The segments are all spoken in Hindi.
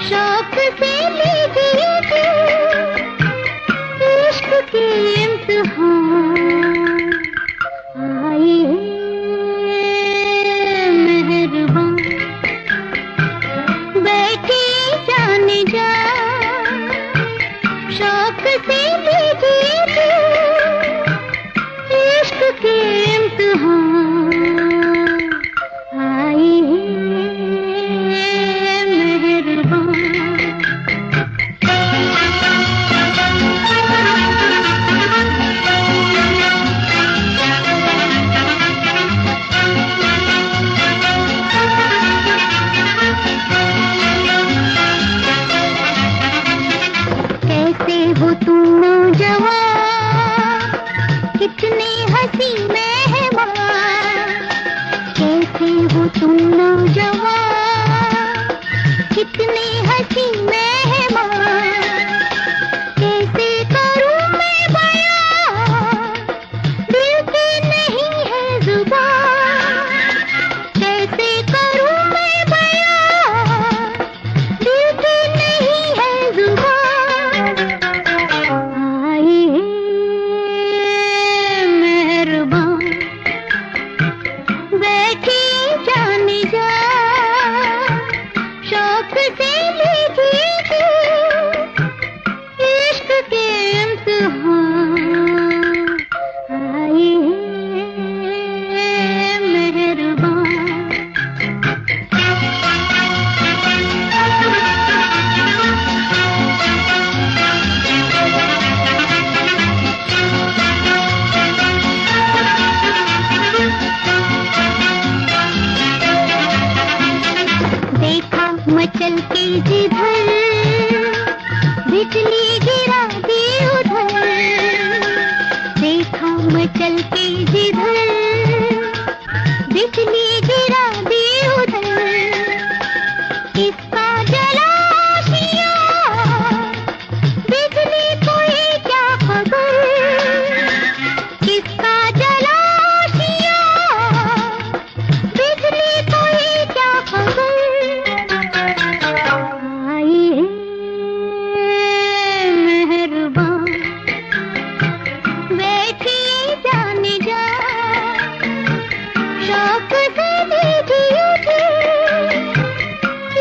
शौक से लीजिए इश्क के इम्तिहान, आइए मेहरबान, बैठे जाने जा, शौक से लीजिए इश्क के इम्तिहान, आइए हो तुम नौजवान, कितने हंसी मेहमान, कैसे हो तुम नौजवान, कितने हंसी मेहमान, कैसे करूं मैं बयां, दिल की नहीं है जुबान, कैसे करूं मैं बयां, दिल की नहीं है जुबान, बैठी जाने जा, शौक से लीजिए इश्क के इम्तिहान, आइए मेहरबान। देखा मचल के जिधर, बिजली गिरा दी उधर, देखा मचल के जिधर, बिजली गिरा दी उधर, किसका जला शिया, बिजली को ये क्या खबर, किसका जला शिया, बिजली को ये क्या खबर, बैठी जाने जा, शौक से लीजिए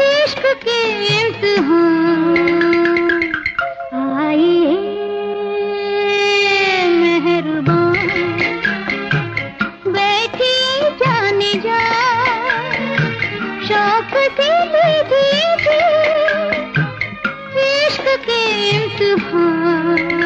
इश्क के इम्तिहान, आइए मेहरबान, बैठी जाने जा, शौक से लीजिए इश्क के इम्तिहान।